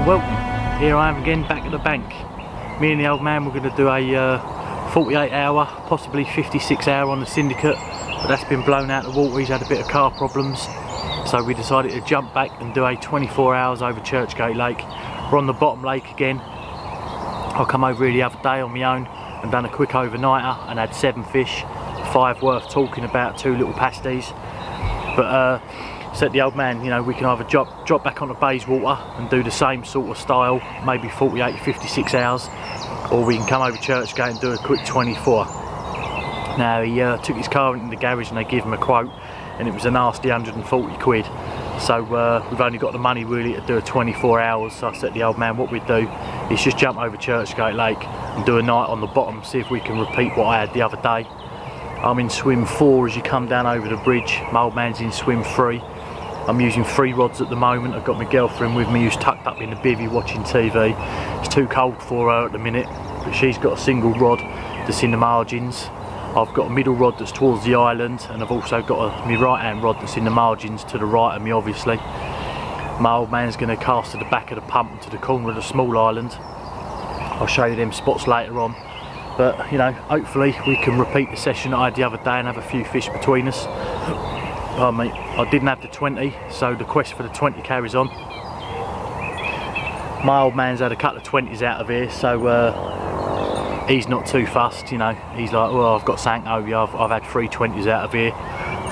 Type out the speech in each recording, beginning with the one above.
Welcome, here I am again back at the bank. Me and the old man were going to do a 48 hour, possibly 56 hour on the syndicate, but that's been blown out of the water. He's had a bit of car problems, so we decided to jump back and do a 24 hours over Churchgate Lake. We're on the bottom lake again. I come over here the other day on my own and done a quick overnighter and had 7 fish, 5 worth talking about, 2 little pasties. But said the old man, you know, we can either drop back onto Bayswater and do the same sort of style, maybe 48, 56 hours, or we can come over Churchgate and do a quick 24. Now he took his car into the garage and they gave him a quote, and it was a nasty 140 quid. So we've only got the money really to do a 24 hours. So I said to the old man, what we'd do is just jump over Churchgate Lake and do a night on the bottom, see if we can repeat what I had the other day. I'm in swim 4 as you come down over the bridge. My old man's in swim 3. I'm using 3 rods at the moment. I've got my girlfriend with me who's tucked up in the bivvy watching TV. It's too cold for her at the minute, but she's got a single rod that's in the margins. I've got a middle rod that's towards the island, and I've also got my right hand rod that's in the margins to the right of me, obviously. My old man's going to cast to the back of the pump and to the corner of the small island. I'll show you them spots later on. But, you know, hopefully we can repeat the session that I had the other day and have a few fish between us. Pardon me, I didn't have the 20, so the quest for the 20 carries on. My old man's had a couple of 20s out of here, so he's not too fussed, you know. He's like, well, I've got something over you, I've had 3 20s out of here.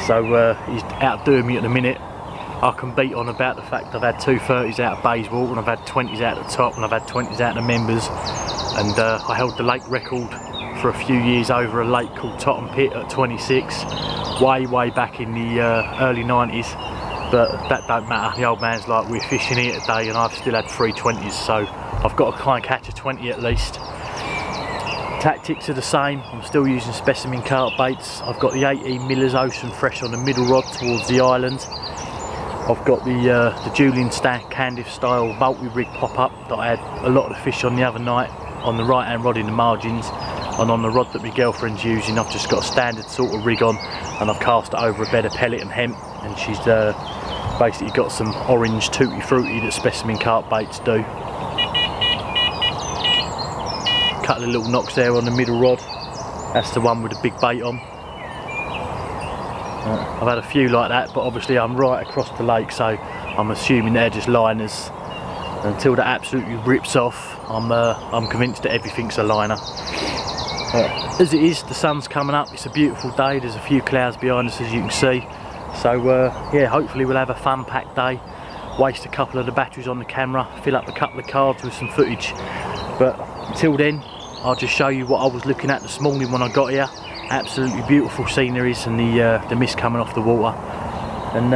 So he's outdoing me at the minute. I can beat on about the fact I've had 2 30s out of Bayswater, and I've had 20s out at the top, and I've had 20s out of the members. And I held the lake record for a few years over a lake called Totton Pit at 26. Way back in the early 90s, but that don't matter. The old man's like, we're fishing here today, and I've still had 3 20s, so I've got to try and catch a 20 at least. Tactics are the same. I'm still using specimen carp baits. I've got the 18 Miller's Ocean Fresh on the middle rod towards the island. I've got the Julian Candiff style multi-rig pop-up that I had a lot of the fish on the other night, on the right hand rod in the margins. And on the rod that my girlfriend's using, I've just got a standard sort of rig on, and I've cast it over a bed of pellet and hemp, and she's basically got some orange tutti frutti that specimen carp baits do. Couple of little knocks there on the middle rod. That's the one with the big bait on. I've had a few like that, but obviously I'm right across the lake, so I'm assuming they're just liners. Until that absolutely rips off, I'm convinced that everything's a liner. As it is, the sun's coming up, it's a beautiful day, there's a few clouds behind us as you can see. So yeah, hopefully we'll have a fun packed day, waste a couple of the batteries on the camera, fill up a couple of cards with some footage. But until then, I'll just show you what I was looking at this morning when I got here. Absolutely beautiful sceneries and the mist coming off the water. And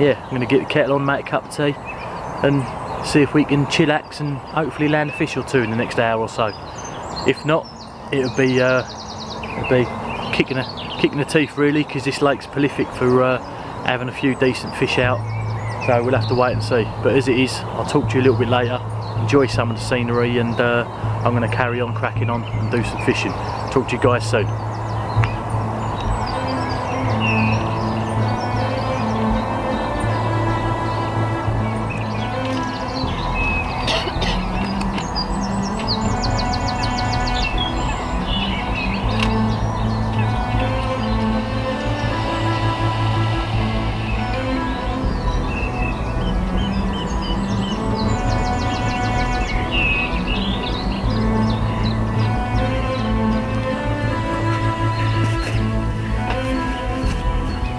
yeah, I'm going to get the kettle on, make a cup of tea, and see if we can chillax and hopefully land a fish or 2 in the next hour or so. If not, it'll be kicking the teeth really, because this lake's prolific for having a few decent fish out. So we'll have to wait and see. But as it is, I'll talk to you a little bit later. Enjoy some of the scenery, and I'm going to carry on cracking on and do some fishing. Talk to you guys soon.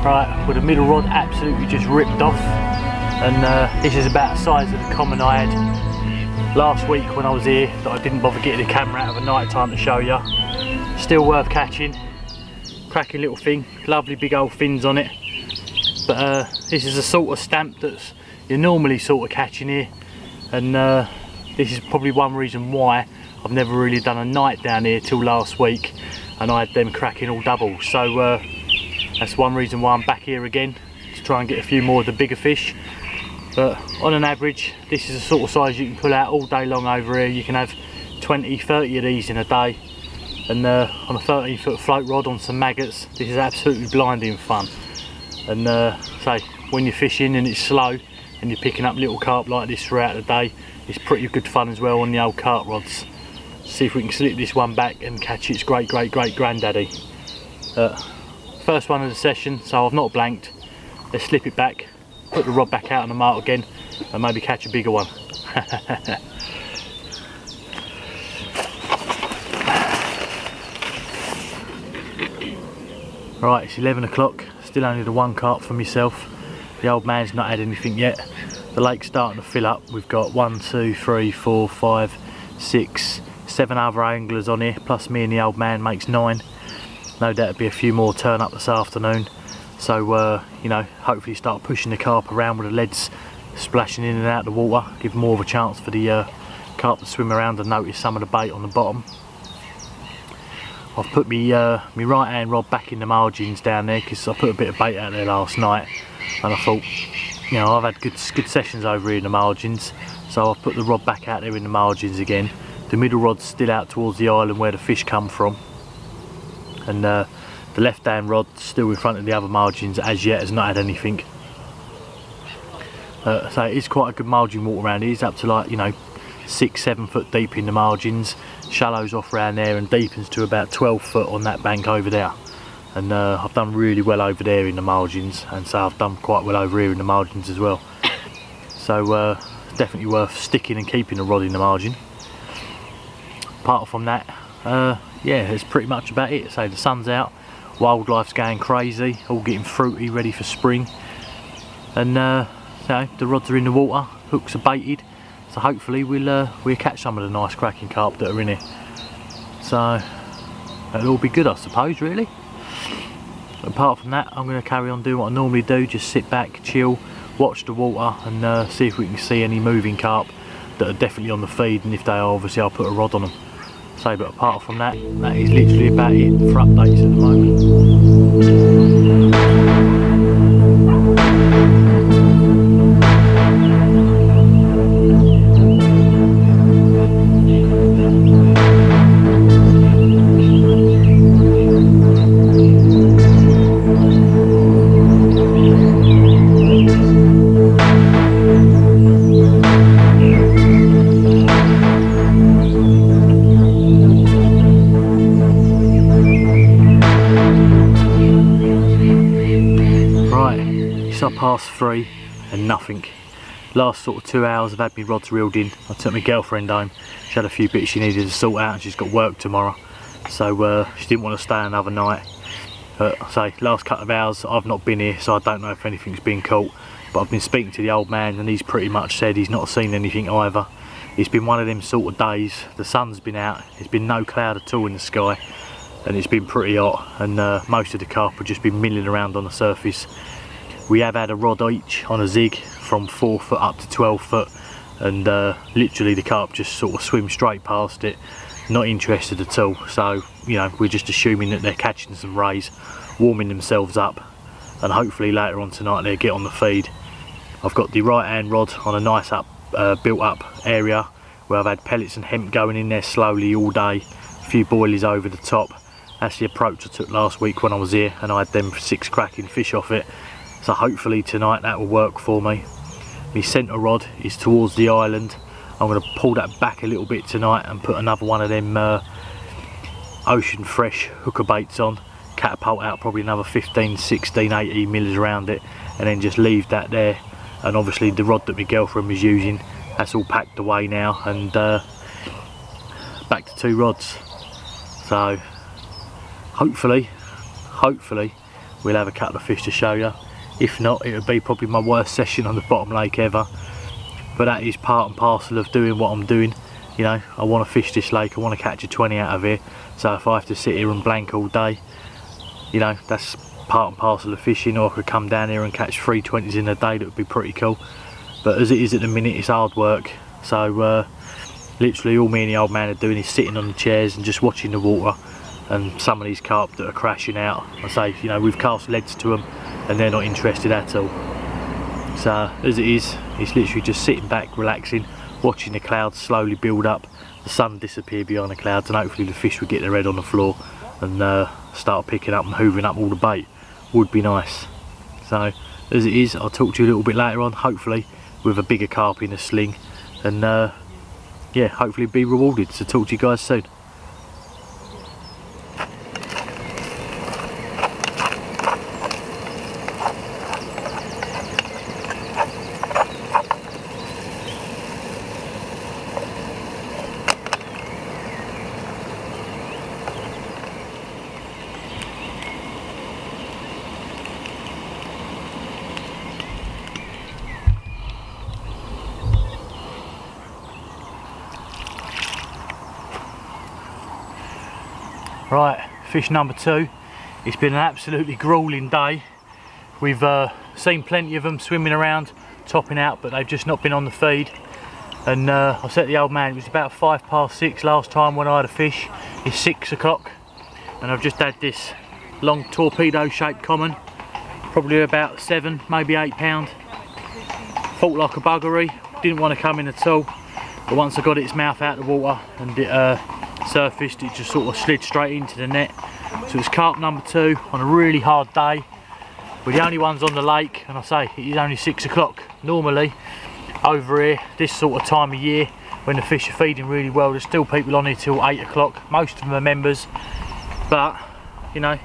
Right, with the middle rod absolutely just ripped off, and this is about the size of the common I had last week when I was here, that I didn't bother getting the camera out of at night time to show you. Still worth catching, cracking little thing, lovely big old fins on it. But this is a sort of stamp that you're normally sort of catching here, and this is probably one reason why I've never really done a night down here till last week, and I had them cracking all doubles. So that's one reason why I'm back here again, to try and get a few more of the bigger fish. But on an average, this is the sort of size you can pull out all day long over here. You can have 20, 30 of these in a day. And on a 13-foot float rod on some maggots, this is absolutely blinding fun. And say, when you're fishing and it's slow and you're picking up little carp like this throughout the day, it's pretty good fun as well on the old carp rods. See if we can slip this one back and catch its great granddaddy. First one of the session, so I've not blanked. Let's slip it back, put the rod back out on the mark again, and maybe catch a bigger one. Right, it's 11 o'clock, still only the one carp for myself. The old man's not had anything yet. The lake's starting to fill up. We've got 1, 2, 3, 4, 5, 6, 7 other anglers on here, plus me and the old man makes 9. No doubt there'll be a few more turn up this afternoon. So, you know, hopefully start pushing the carp around with the leads splashing in and out of the water. Give more of a chance for the carp to swim around and notice some of the bait on the bottom. I've put my right hand rod back in the margins down there because I put a bit of bait out there last night, and I thought, you know, I've had good sessions over here in the margins, so I've put the rod back out there in the margins again. The middle rod's still out towards the island where the fish come from, and the left hand rod still in front of the other margins, as yet has not had anything. So it is quite a good margin water around here. It's up to, like, you know, 6-7 foot deep in the margins, shallows off around there and deepens to about 12 foot on that bank over there. And I've done really well over there in the margins, and so I've done quite well over here in the margins as well. So definitely worth sticking and keeping the rod in the margin. Apart from that, yeah, that's pretty much about it. So the sun's out, wildlife's going crazy, all getting fruity, ready for spring, and so the rods are in the water, hooks are baited. So hopefully we'll catch some of the nice cracking carp that are in here. So that'll all be good, I suppose, really. But apart from that, I'm going to carry on doing what I normally do, just sit back, chill, watch the water, and see if we can see any moving carp that are definitely on the feed, and if they are, obviously I'll put a rod on them. So, but apart from that, that is literally about it for updates at the moment. Past 3 and nothing. Last sort of 2 hours I've had my rods reeled in. I took my girlfriend home. She had a few bits she needed to sort out, and she's got work tomorrow, so she didn't want to stay another night. But say last couple of hours I've not been here, so I don't know if anything's been caught, but I've been speaking to the old man and he's pretty much said he's not seen anything either. It's been one of them sort of days. The sun's been out, there's been no cloud at all in the sky, and it's been pretty hot, and most of the carp have just been milling around on the surface. We have had a rod each on a zig from 4 foot up to 12 foot, and literally the carp just sort of swim straight past it, not interested at all. So, you know, we're just assuming that they're catching some rays, warming themselves up, and hopefully later on tonight they'll get on the feed. I've got the right hand rod on a nice built up area where I've had pellets and hemp going in there slowly all day, a few boilies over the top. That's the approach I took last week when I was here, and I had them 6 cracking fish off it. So hopefully tonight that will work for me. My centre rod is towards the island. I'm going to pull that back a little bit tonight and put another one of them ocean fresh hooker baits on. Catapult out probably another 15, 16, 18 mils around it, and then just leave that there. And obviously the rod that my girlfriend was using, that's all packed away now, and back to 2 rods. So hopefully we'll have a couple of fish to show you. If not, it would be probably my worst session on the bottom lake ever. But that is part and parcel of doing what I'm doing. You know, I want to fish this lake, I want to catch a 20 out of here. So if I have to sit here and blank all day, you know, that's part and parcel of fishing. Or I could come down here and catch 3 20s in a day, that would be pretty cool. But as it is at the minute, it's hard work. So literally all me and the old man are doing is sitting on the chairs and just watching the water. And some of these carp that are crashing out, I say, you know, we've cast leads to them and they're not interested at all. So as it is, it's literally just sitting back, relaxing, watching the clouds slowly build up, the sun disappear behind the clouds, and hopefully the fish will get their head on the floor and start picking up and hoovering up all the bait. Would be nice. So as it is, I'll talk to you a little bit later on, hopefully with a bigger carp in the sling, and yeah, hopefully be rewarded. So talk to you guys soon. Right, fish number 2. It's been an absolutely grueling day. We've seen plenty of them swimming around, topping out, but they've just not been on the feed. And I said to the old man, it was about 6:05 last time when I had a fish. It's 6 o'clock, and I've just had this long torpedo shaped common, probably about 7, maybe 8 pound. Fought like a buggery, didn't want to come in at all, but once I got its mouth out of the water and it surfaced, it just sort of slid straight into the net. So it's carp number 2 on a really hard day. We're the only ones on the lake, and I say it is only 6 o'clock. Normally over here this sort of time of year when the fish are feeding really well, there's still people on here till 8 o'clock. Most of them are members, but you know,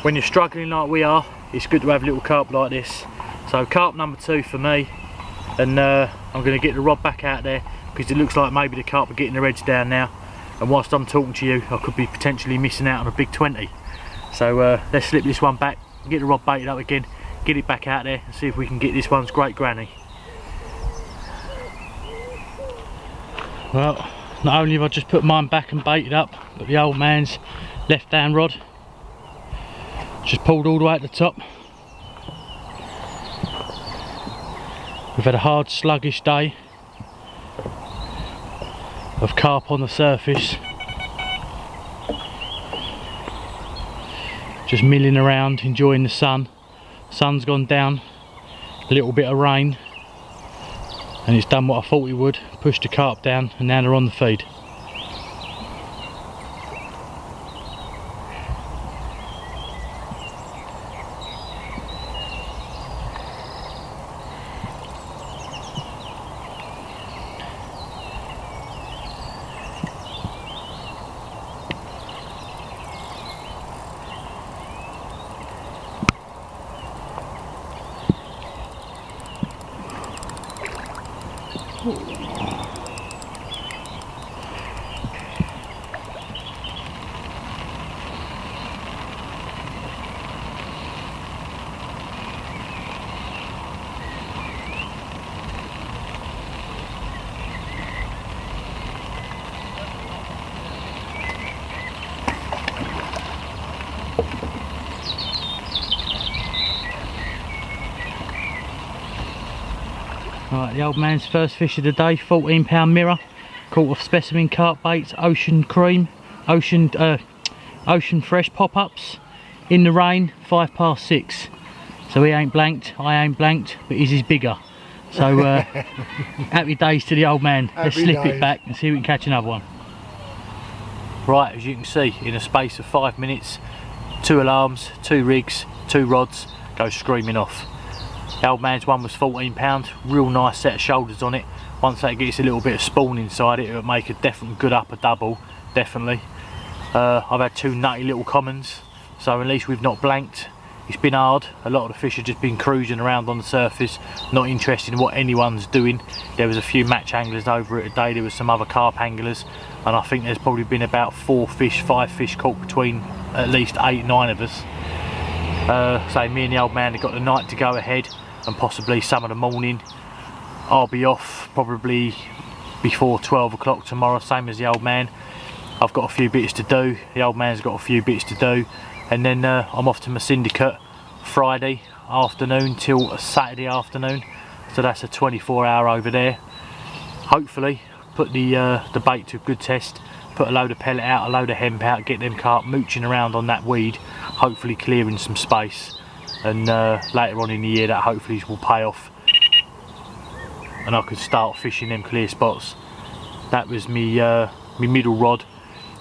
when you're struggling like we are, it's good to have little carp like this. So carp number 2 for me, and I'm going to get the rod back out there because it looks like maybe the carp are getting their heads down now. And whilst I'm talking to you, I could be potentially missing out on a big 20. So let's slip this one back, get the rod baited up again, get it back out there and see if we can get this one's great granny. Well, not only have I just put mine back and baited up, but the old man's left hand rod just pulled all the way at the top. We've had a hard sluggish day of carp on the surface, just milling around enjoying the sun. Sun's gone down, a little bit of rain, and it's done what I thought it would, pushed the carp down, and now they're on the feed. Right, the old man's first fish of the day, 14 pound mirror, caught off specimen carp baits, ocean cream, ocean fresh pop-ups, in the rain, 6:05. So he ain't blanked, I ain't blanked, but his is bigger. So happy days to the old man. Let's slip it back and see if we can catch another one. Right, as you can see, in a space of 5 minutes, 2 alarms, 2 rigs, 2 rods go screaming off. The old man's one was 14 pound, real nice set of shoulders on it. Once that gets a little bit of spawn inside it, it'll make a definite good upper double, definitely. I've had 2 nutty little commons, so at least we've not blanked. It's been hard, a lot of the fish have just been cruising around on the surface, not interested in what anyone's doing. There was a few match anglers over it today, there was some other carp anglers, and I think there's probably been about 4 fish, 5 fish caught between at least 8, 9 of us. So me and the old man have got the night to go ahead, and possibly some of the morning. I'll be off probably before 12 o'clock tomorrow, same as the old man. I've got a few bits to do, the old man's got a few bits to do, and then I'm off to my syndicate Friday afternoon till Saturday afternoon, so that's a 24-hour over there. Hopefully put the bait to a good test, put a load of pellet out, a load of hemp out, get them carp mooching around on that weed, hopefully clearing some space, and later on in the year that hopefully will pay off and I could start fishing them clear spots. That was me middle rod,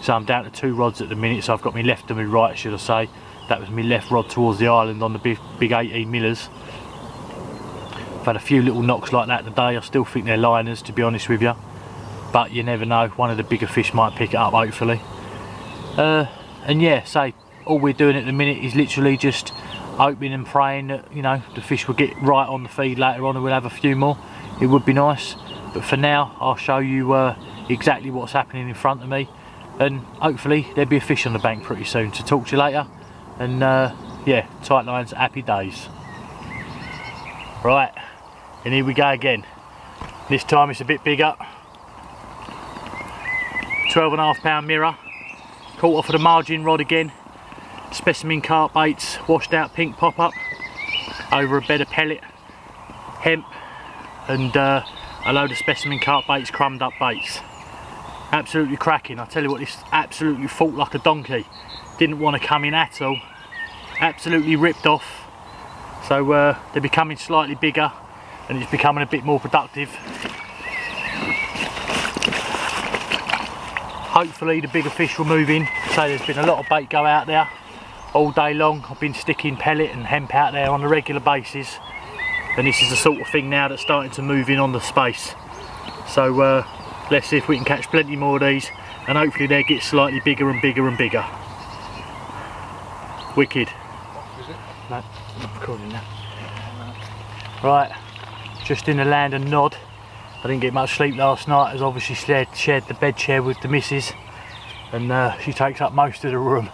so I'm down to 2 rods at the minute, so I've got me left and me right, should I say. That was me left rod towards the island on the big 18 millers. I've had a few little knocks like that today. I still think they're liners, to be honest with you. but you never know, one of the bigger fish might pick it up, hopefully. And yeah, so all we're doing at the minute is literally just hoping and praying that, you know, the fish will get right on the feed later on and we'll have a few more. It would be nice, but for now I'll show you exactly what's happening in front of me, and hopefully there'll be a fish on the bank pretty soon. To talk to you later, and yeah, tight lines, happy days. Right, and here we go again. This time it's a bit bigger. 12.5 pound mirror, caught off of the margin rod again. Specimen carp baits, washed out pink pop up over a bed of pellet, hemp, and a load of specimen carp baits, crumbed up baits. Absolutely cracking. I tell you what, this absolutely fought like a donkey. Didn't want to come in at all. Absolutely ripped off. So they're becoming slightly bigger and it's becoming a bit more productive. Hopefully the bigger fish will move in. So there's been a lot of bait go out there all day long. I've been sticking pellet and hemp out there on a regular basis, and this is the sort of thing now that's starting to move in on the space. So let's see if we can catch plenty more of these, and hopefully they get slightly bigger and bigger and bigger. Wicked. No, I'm not recording now. Right, just in the land of Nod. I didn't get much sleep last night, as obviously shared the bed chair with the missus, and she takes up most of the room.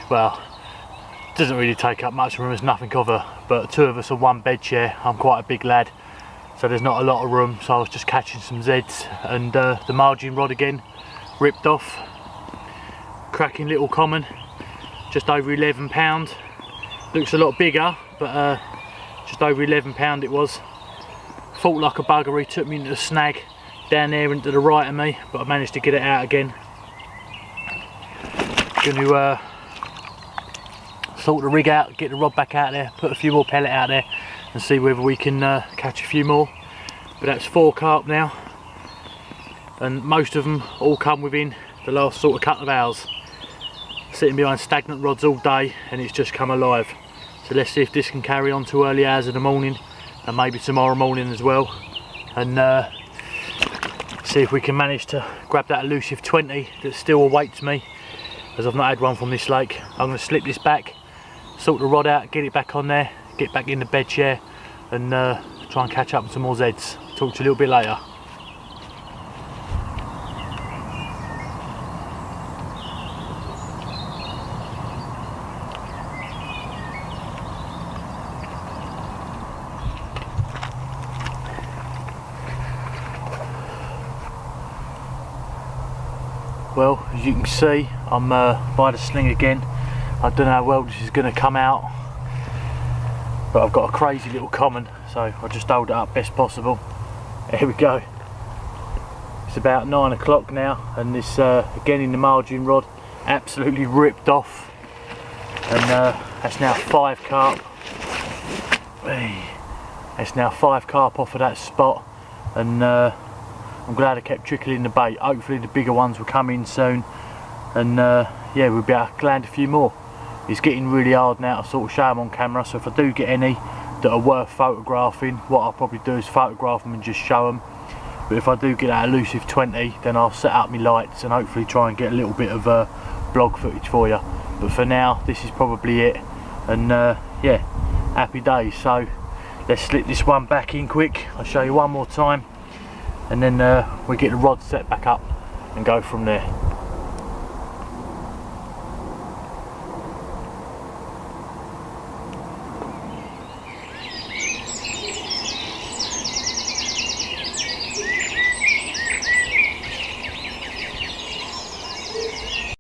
Well, doesn't really take up much room, there's nothing of her, but two of us on one bed chair. I'm quite a big lad, so there's not a lot of room, so I was just catching some Zeds, and the margin rod again, ripped off. Cracking little common, just over 11 pound. Looks a lot bigger, but just over 11 pound it was. Fought like a bugger. He took me into the snag down there and to the right of me, but I managed to get it out again. Going to sort the rig out, get the rod back out there, put a few more pellet out there and see whether we can catch a few more. But that's 4 carp now, and most of them all come within the last sort of couple of hours. Sitting behind stagnant rods all day and it's just come alive. So let's see if this can carry on to early hours of the morning, and maybe tomorrow morning as well, and see if we can manage to grab that elusive 20 that still awaits me, as I've not had one from this lake. I'm going to slip this back, sort the rod out, get it back on there, get back in the bed chair, and try and catch up with some more Zeds. Talk to you a little bit later. Well, as you can see, I'm by the sling again. I don't know how well this is going to come out, but I've got a crazy little common, so I'll just hold it up best possible. Here we go. It's about 9 o'clock now, and this again in the margin rod, absolutely ripped off, and that's now 5 carp. That's now 5 carp off of that spot, and I'm glad I kept trickling the bait. Hopefully the bigger ones will come in soon, and yeah, we'll be able to land a few more. It's getting really hard now to sort of show them on camera, so if I do get any that are worth photographing, what I'll probably do is photograph them and just show them. But if I do get that elusive 20, then I'll set up my lights and hopefully try and get a little bit of vlog footage for you. But for now, this is probably it, and yeah, happy days. So let's slip this one back in quick. I'll show you one more time, and then we get the rod set back up and go from there.